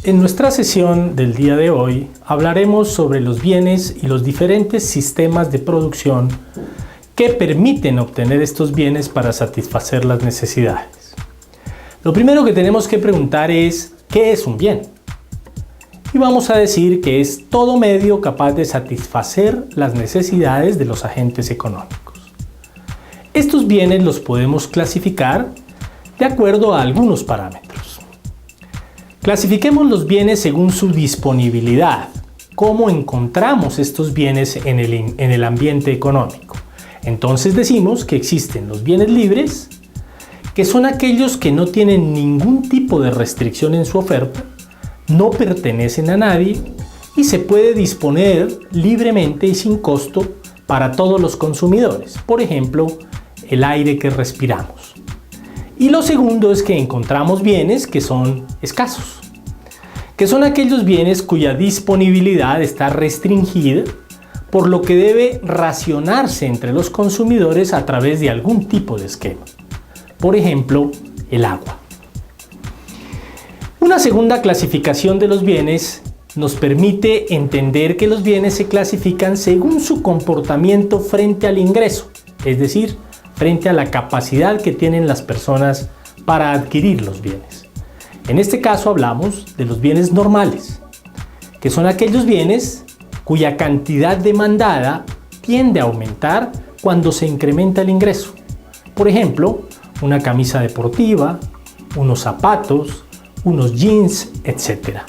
En nuestra sesión del día de hoy hablaremos sobre los bienes y los diferentes sistemas de producción que permiten obtener estos bienes para satisfacer las necesidades. Lo primero que tenemos que preguntar es, ¿qué es un bien? Y vamos a decir que es todo medio capaz de satisfacer las necesidades de los agentes económicos. Estos bienes los podemos clasificar de acuerdo a algunos parámetros. Clasifiquemos los bienes según su disponibilidad. ¿Cómo encontramos estos bienes en el ambiente económico? Entonces decimos que existen los bienes libres, que son aquellos que no tienen ningún tipo de restricción en su oferta, no pertenecen a nadie y se puede disponer libremente y sin costo para todos los consumidores. Por ejemplo, el aire que respiramos. Y lo segundo es que encontramos bienes que son escasos, que son aquellos bienes cuya disponibilidad está restringida, por lo que debe racionarse entre los consumidores a través de algún tipo de esquema. Por ejemplo, el agua. Una segunda clasificación de los bienes nos permite entender que los bienes se clasifican según su comportamiento frente al ingreso, es decir, frente a la capacidad que tienen las personas para adquirir los bienes. En este caso hablamos de los bienes normales, que son aquellos bienes cuya cantidad demandada tiende a aumentar cuando se incrementa el ingreso. Por ejemplo, una camisa deportiva, unos zapatos, unos jeans, etc.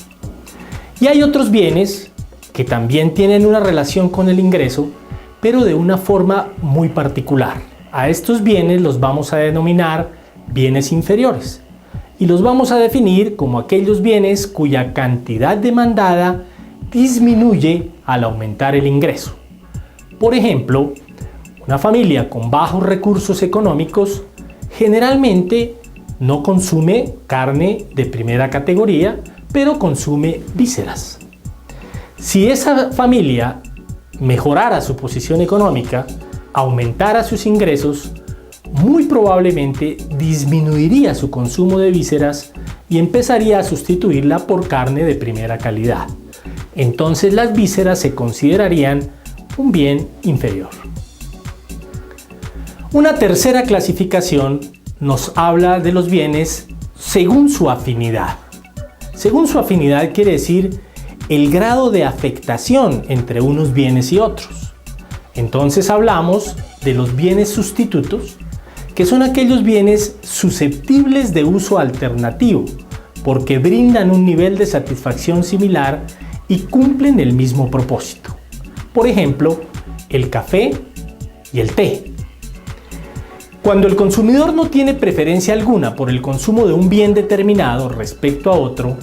Y hay otros bienes que también tienen una relación con el ingreso, pero de una forma muy particular. A estos bienes los vamos a denominar bienes inferiores y los vamos a definir como aquellos bienes cuya cantidad demandada disminuye al aumentar el ingreso. Por ejemplo, una familia con bajos recursos económicos generalmente no consume carne de primera categoría, pero consume vísceras. Si esa familia mejorara su posición económica, aumentara sus ingresos, muy probablemente disminuiría su consumo de vísceras y empezaría a sustituirla por carne de primera calidad. Entonces las vísceras se considerarían un bien inferior. Una tercera clasificación nos habla de los bienes según su afinidad. Según su afinidad quiere decir el grado de afectación entre unos bienes y otros. Entonces hablamos de los bienes sustitutos, que son aquellos bienes susceptibles de uso alternativo, porque brindan un nivel de satisfacción similar y cumplen el mismo propósito. Por ejemplo, el café y el té. Cuando el consumidor no tiene preferencia alguna por el consumo de un bien determinado respecto a otro,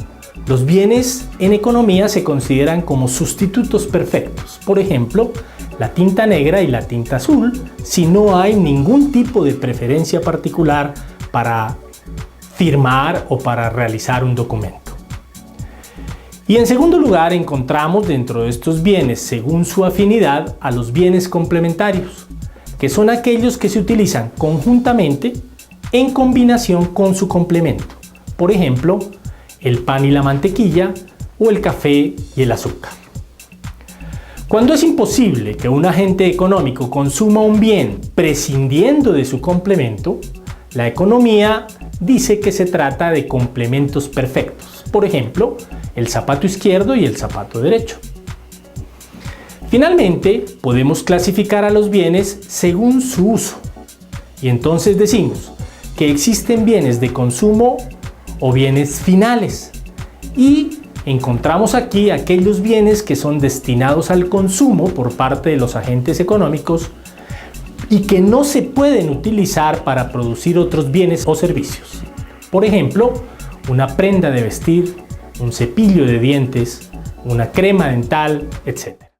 los bienes en economía se consideran como sustitutos perfectos. Por ejemplo, la tinta negra y la tinta azul, si no hay ningún tipo de preferencia particular para firmar o para realizar un documento. Y en segundo lugar encontramos dentro de estos bienes, según su afinidad, a los bienes complementarios, que son aquellos que se utilizan conjuntamente en combinación con su complemento. Por ejemplo, el pan y la mantequilla o el café y el azúcar. Cuando es imposible que un agente económico consuma un bien prescindiendo de su complemento, la economía dice que se trata de complementos perfectos. Por ejemplo, el zapato izquierdo y el zapato derecho. Finalmente, podemos clasificar a los bienes según su uso. Y entonces decimos que existen bienes de consumo o bienes finales. Y encontramos aquí aquellos bienes que son destinados al consumo por parte de los agentes económicos y que no se pueden utilizar para producir otros bienes o servicios. Por ejemplo, una prenda de vestir, un cepillo de dientes, una crema dental, etc.